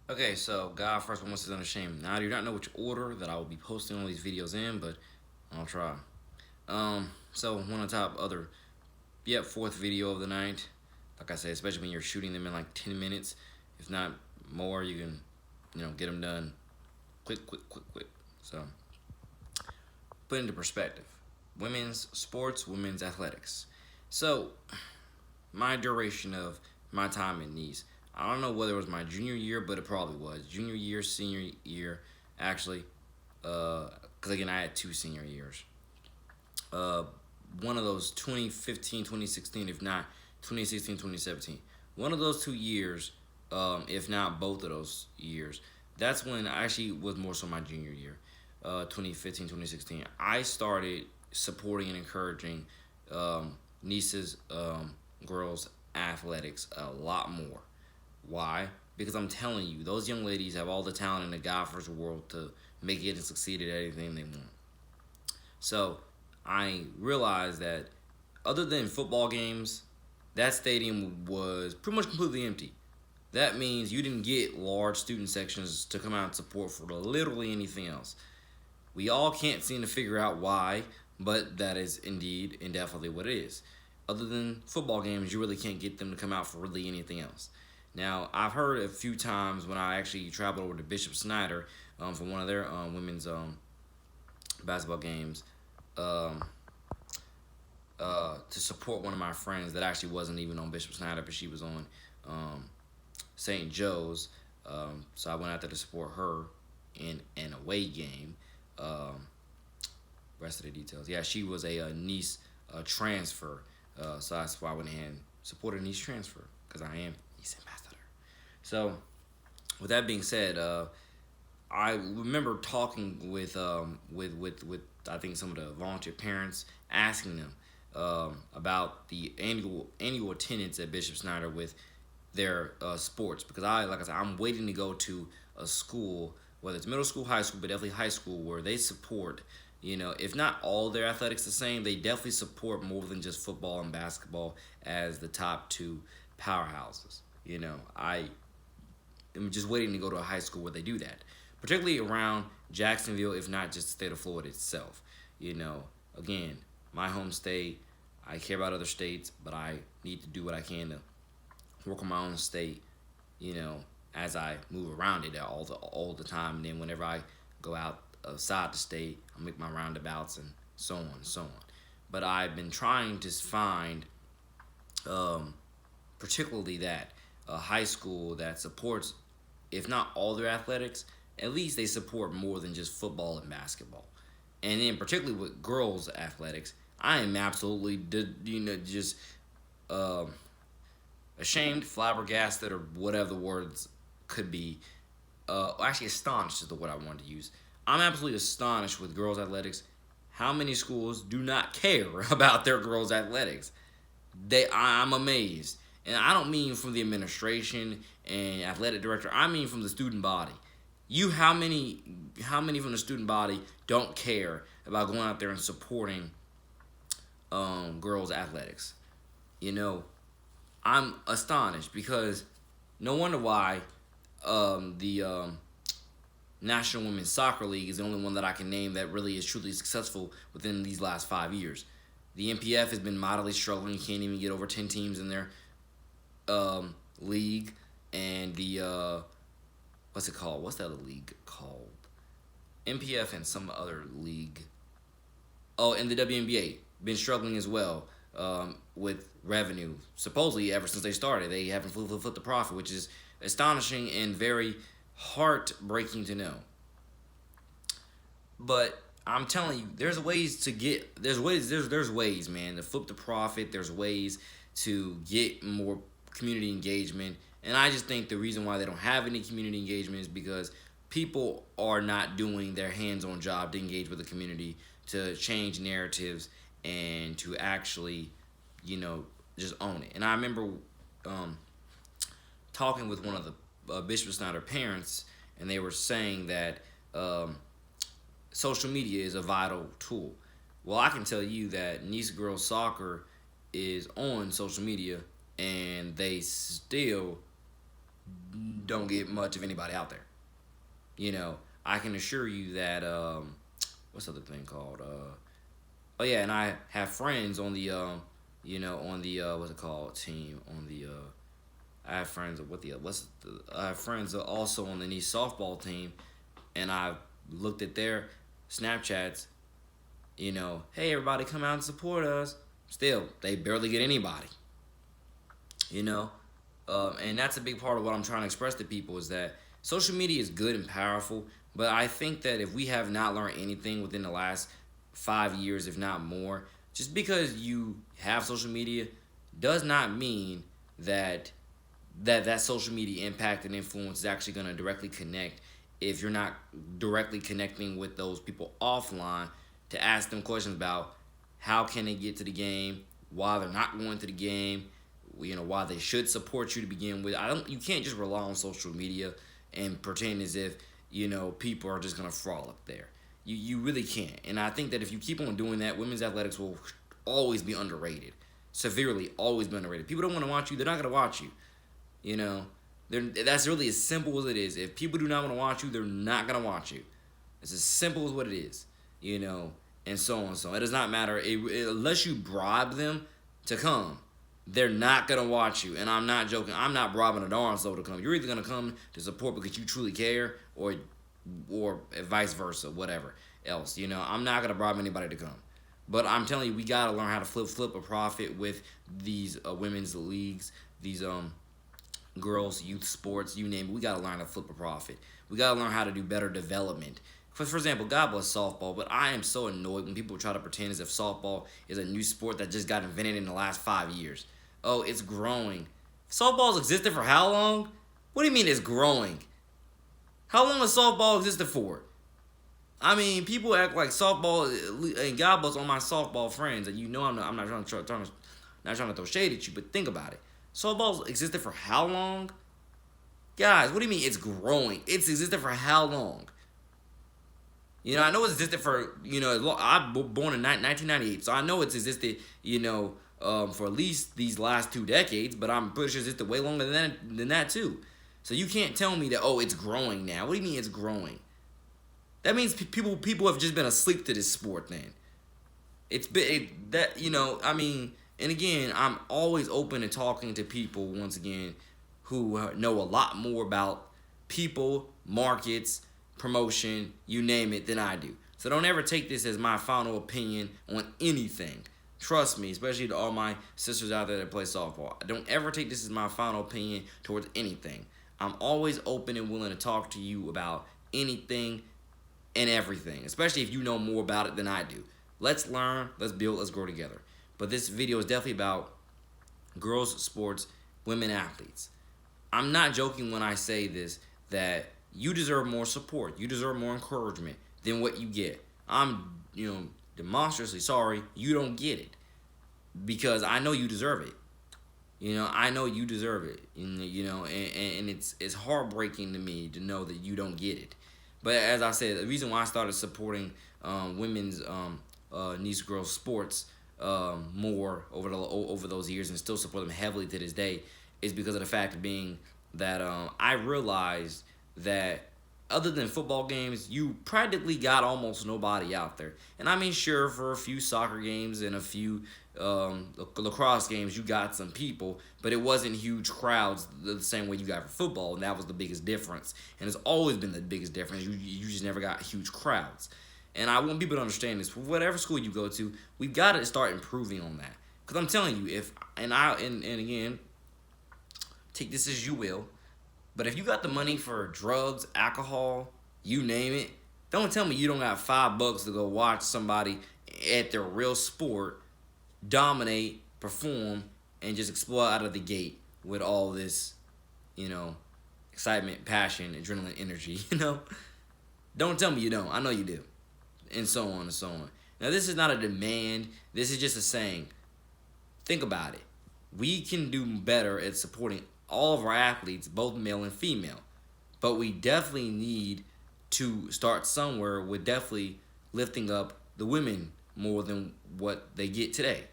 Okay, so God first one is unashamed. Now I do not know which order that I will be posting all these videos in, but I'll try. So one on top other, yep, fourth video of the night. Like I said, especially when you're shooting them in like 10 minutes, if not more, you can, get them done quick, quick, quick, quick. So put into perspective, women's sports, women's athletics. So my duration of my time in these. I don't know whether it was my junior year, but it probably was junior year, senior year, actually. Because again, I had two senior years. Uh, One of those 2015, 2016, if not 2016, 2017. One of those 2 years, if not both of those years, that's when I actually was more so my junior year, 2015, 2016. I started supporting and encouraging nieces, girls' athletics a lot more. Why? Because I'm telling you, those young ladies have all the talent in the God-first world to make it and succeed at anything they want. So I realized that other than football games, that stadium was pretty much completely empty. That means you didn't get large student sections to come out and support for literally anything else. We all can't seem to figure out why, but that is indeed and definitely what it is. Other than football games, you really can't get them to come out for really anything else. Now, I've heard a few times when I actually traveled over to Bishop Snyder for one of their women's basketball games um, to support one of my friends that actually wasn't even on Bishop Snyder, but she was on um, St. Joe's. So I went out there to support her in an away game. Um, Rest of the details. Yeah, she was a niece transfer. So that's why I went ahead and supported a niece transfer because I am niece ambassador. So with that being said, I remember talking with I think some of the volunteer parents, asking them about the annual attendance at Bishop Snyder with their sports, because like I said, I'm waiting to go to a school, whether it's middle school, high school, but definitely high school, where they support, if not all their athletics the same, they definitely support more than just football and basketball as the top two powerhouses. I'm just waiting to go to a high school where they do that, particularly around Jacksonville, if not just the state of Florida itself. You know, again, my home state. I care about other states, but I need to do what I can to work on my own state. You know, as I move around it all the time, and then whenever I go outside the state, I make my roundabouts and so on and so on. But I've been trying to find, um, particularly that a high school that supports, if not all their athletics, at least they support more than just football and basketball. And then particularly with girls athletics, I am absolutely just um, ashamed, flabbergasted, or whatever the words could be. Actually, astonished is the word I wanted to use. I'm absolutely astonished with girls athletics. How many schools do not care about their girls athletics? I'm amazed, and I don't mean from the administration and athletic director. I mean from the student body. How many from the student body don't care about going out there and supporting girls athletics? You know, I'm astonished because no wonder why the National Women's Soccer League is the only one that I can name that really is truly successful within these last 5 years. The NPF has been mightily struggling. You can't even get over 10 teams in their league. And the, what's it called? What's that other league called? NPF and some other league. Oh, and the WNBA been struggling as well with revenue. Supposedly, ever since they started, they haven't flipped the profit, which is astonishing and very heartbreaking to know. But I'm telling you, there's ways, man, to flip the profit. There's ways to get more community engagement, and I just think the reason why they don't have any community engagement is because people are not doing their hands-on job to engage with the community, to change narratives, and to actually, you know, just own it. And I remember um, talking with one of the Bishop Snyder parents, and they were saying that social media is a vital tool. Well, I can tell you that Nice Girls Soccer is on social media, and they still don't get much of anybody out there. You know, I can assure you that what's the other thing called? Oh yeah, and I have friends on the on the what's it called team on the I have friends what the what's the, I have friends also on the knee softball team, and I've looked at their Snapchats. You know, hey everybody, come out and support us. Still, they barely get anybody. You know, and that's a big part of what I'm trying to express to people is that social media is good and powerful, but I think that if we have not learned anything within the last 5 years, if not more, just because you have social media does not mean that that social media impact and influence is actually going to directly connect if you're not directly connecting with those people offline to ask them questions about how can they get to the game, why they're not going to the game, you know, why they should support you to begin with. You can't just rely on social media and pretend as if, you know, people are just going to frolic there. You really can't. And I think that if you keep on doing that, women's athletics will always be underrated. Severely always be underrated. People don't want to watch you, they're not going to watch you. You know, that's really as simple as it is. If people do not want to watch you, they're not going to watch you. It's as simple as what it is, you know, and so on and so on. It does not matter. Unless you bribe them to come, they're not going to watch you. And I'm not joking. I'm not bribing a darn soul to come. You're either going to come to support because you truly care or vice versa, whatever else. You know, I'm not going to bribe anybody to come. But I'm telling you, we got to learn how to flip a profit with these women's leagues, these girls, youth sports, you name it. We got to learn to flip a profit. We got to learn how to do better development. For example, God bless softball, but I am so annoyed when people try to pretend as if softball is a new sport that just got invented in the last 5 years. Oh, it's growing. Softball's existed for how long? What do you mean it's growing? How long has softball existed for? I mean, people act like softball, and God bless all my softball friends, and you know I'm not trying to throw shade at you, but think about it. Softball's existed for how long? Guys, what do you mean it's growing? It's existed for how long? You know, I know it's existed for, you know, I was born in 1998, so I know it's existed, you know, for at least these last 2 decades, but I'm pretty sure it's existed way longer than that too. So you can't tell me that, oh, it's growing now. What do you mean it's growing? That means people have just been asleep to this sport then. It's been, you know, I mean, and again, I'm always open to talking to people, once again, who know a lot more about people, markets, promotion, you name it, than I do. So don't ever take this as my final opinion on anything. Trust me, especially to all my sisters out there that play softball. Don't ever take this as my final opinion towards anything. I'm always open and willing to talk to you about anything and everything, especially if you know more about it than I do. Let's learn, let's build, let's grow together. But this video is definitely about girls' sports, women athletes. I'm not joking when I say this, that you deserve more support. You deserve more encouragement than what you get. I'm, you know, demonstrably sorry you don't get it, because I know you deserve it. You know, I know you deserve it. You know, and it's heartbreaking to me to know that you don't get it. But as I said, the reason why I started supporting women's niece girls sports more over those years, and still support them heavily to this day, is because of the fact of being that I realized that other than football games, you practically got almost nobody out there. And I mean, sure, for a few soccer games and a few lacrosse games, you got some people, but it wasn't huge crowds the same way you got for football, and that was the biggest difference. And it's always been the biggest difference. You just never got huge crowds. And I want people to understand this. For whatever school you go to, we've got to start improving on that. Because I'm telling you, and again, take this as you will, but if you got the money for drugs, alcohol, you name it, don't tell me you don't got $5 to go watch somebody at their real sport dominate, perform, and just explode out of the gate with all this, you know, excitement, passion, adrenaline, energy, you know? Don't tell me you don't. I know you do. And so on and so on. Now, this is not a demand. This is just a saying. Think about it. We can do better at supporting all of our athletes, both male and female. But we definitely need to start somewhere with definitely lifting up the women more than what they get today.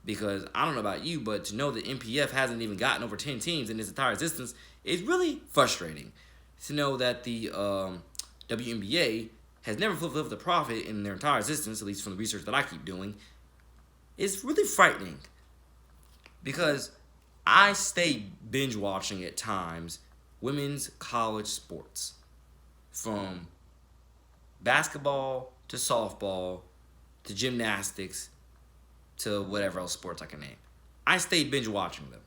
Because I don't know about you, but to know that MPF hasn't even gotten over 10 teams in its entire existence It's really frustrating to know that the WNBA has never flipped a profit in their entire existence, at least from the research that I keep doing. It's really frightening because I stay binge watching at times women's college sports, from basketball to softball to gymnastics to whatever else sports I can name. I stay binge watching them.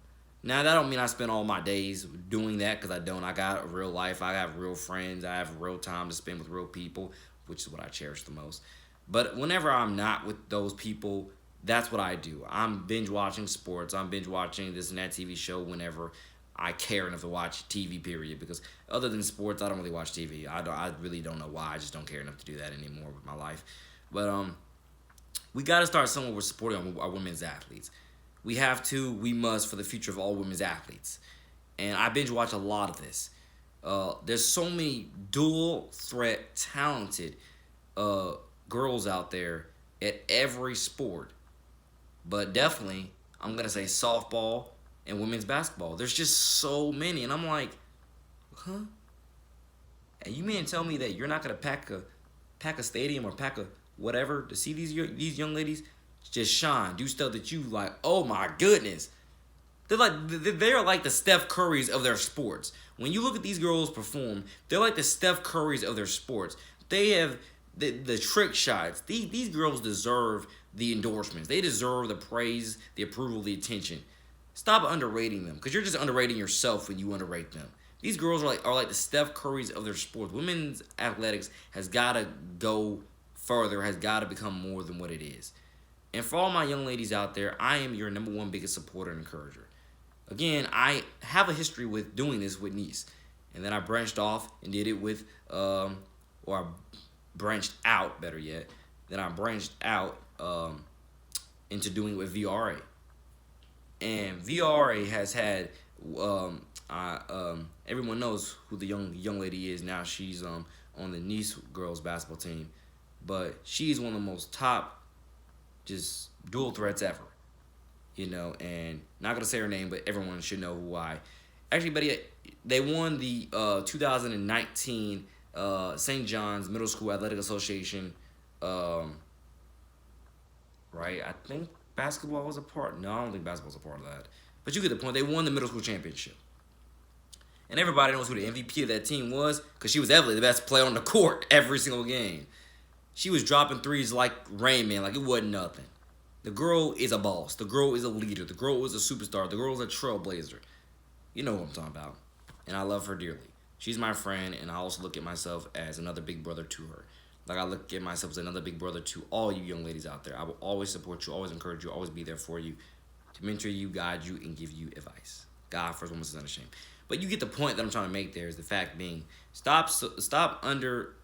Now, that don't mean I spend all my days doing that, because I don't. I got a real life. I have real friends. I have real time to spend with real people, which is what I cherish the most. But whenever I'm not with those people, that's what I do. I'm binge watching sports. I'm binge watching this and that TV show whenever I care enough to watch TV, period. Because other than sports, I don't really watch TV. I really don't know why. I just don't care enough to do that anymore with my life. But we got to start somewhere with supporting our women's athletes. We have to, we must, for the future of all women's athletes. And I binge watch a lot of this. There's so many dual threat talented girls out there at every sport. But definitely, I'm going to say softball and women's basketball. There's just so many. And I'm like, huh? And you mean tell me that you're not going to pack a stadium or pack a whatever to see these young ladies just shine, do stuff that you like, oh my goodness. They're like the Steph Currys of their sports. When you look at these girls perform, they're like the Steph Currys of their sports. They have the trick shots. These girls deserve the endorsements. They deserve the praise, the approval, the attention. Stop underrating them, because you're just underrating yourself when you underrate them. These girls are like the Steph Currys of their sports. Women's athletics has got to go further, has got to become more than what it is. And for all my young ladies out there, I am your #1 biggest supporter and encourager. Again, I have a history with doing this with Nice. And then I branched off and did it with, or I branched out, better yet. Then I branched out into doing it with VRA. And VRA has had, everyone knows who the young lady is now. She's on the Nice girls basketball team. But she's one of the most top just dual threats ever, and not gonna say her name, but everyone should know who actually, they won the 2019 St. John's Middle School Athletic Association, right? I think basketball was a part. No, I don't think basketball was a part of that, but you get the point. They won the middle school championship, and everybody knows who the MVP of that team was, because she was evidently the best player on the court every single game. She was dropping threes like Rain Man, like it wasn't nothing. The girl is a boss. The girl is a leader. The girl is a superstar. The girl is a trailblazer. You know what I'm talking about. And I love her dearly. She's my friend, and I also look at myself as another big brother to her. Like I look at myself as another big brother to all you young ladies out there. I will always support you, always encourage you, always be there for you, to mentor you, guide you, and give you advice. God first, woman is unashamed. But you get the point that I'm trying to make there, is the fact being, stop under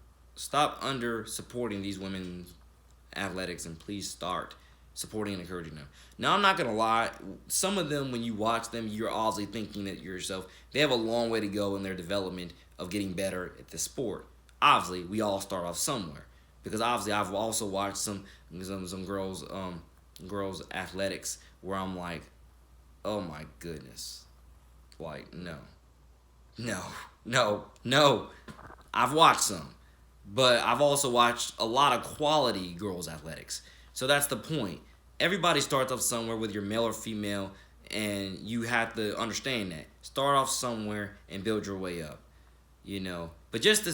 supporting these women's athletics, and please start supporting and encouraging them. Now, I'm not going to lie. Some of them, when you watch them, you're obviously thinking that yourself, they have a long way to go in their development of getting better at the sport. Obviously, we all start off somewhere, because obviously I've also watched some girls athletics where I'm like, oh my goodness. Like, no. I've watched some. But I've also watched a lot of quality girls' athletics. So that's the point. Everybody starts off somewhere, whether you're male or female, and you have to understand that. Start off somewhere and build your way up, But just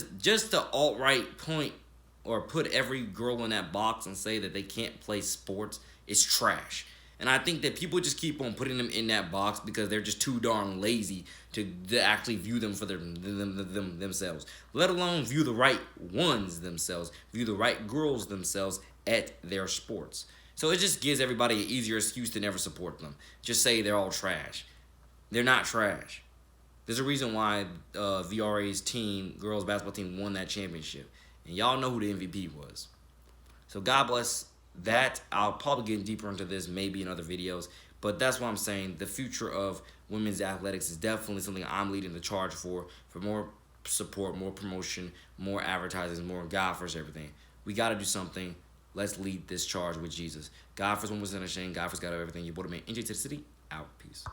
to alt-right point or put every girl in that box and say that they can't play sports is trash. And I think that people just keep on putting them in that box because they're just too darn lazy to actually view them for themselves, let alone view the right ones themselves, view the right girls themselves at their sports. So it just gives everybody an easier excuse to never support them. Just say they're all trash. They're not trash. There's a reason why VRA's team, girls basketball team, won that championship. And y'all know who the MVP was. So God bless that. I'll probably get deeper into this maybe in other videos, but that's what I'm saying. The future of women's athletics is definitely something I'm leading the charge for more support, more promotion, more advertising, more God first everything. We got to do something. Let's lead this charge with Jesus. God first, one was unashamed. God first got everything. You brought him in. NJ to the city. Out. Peace.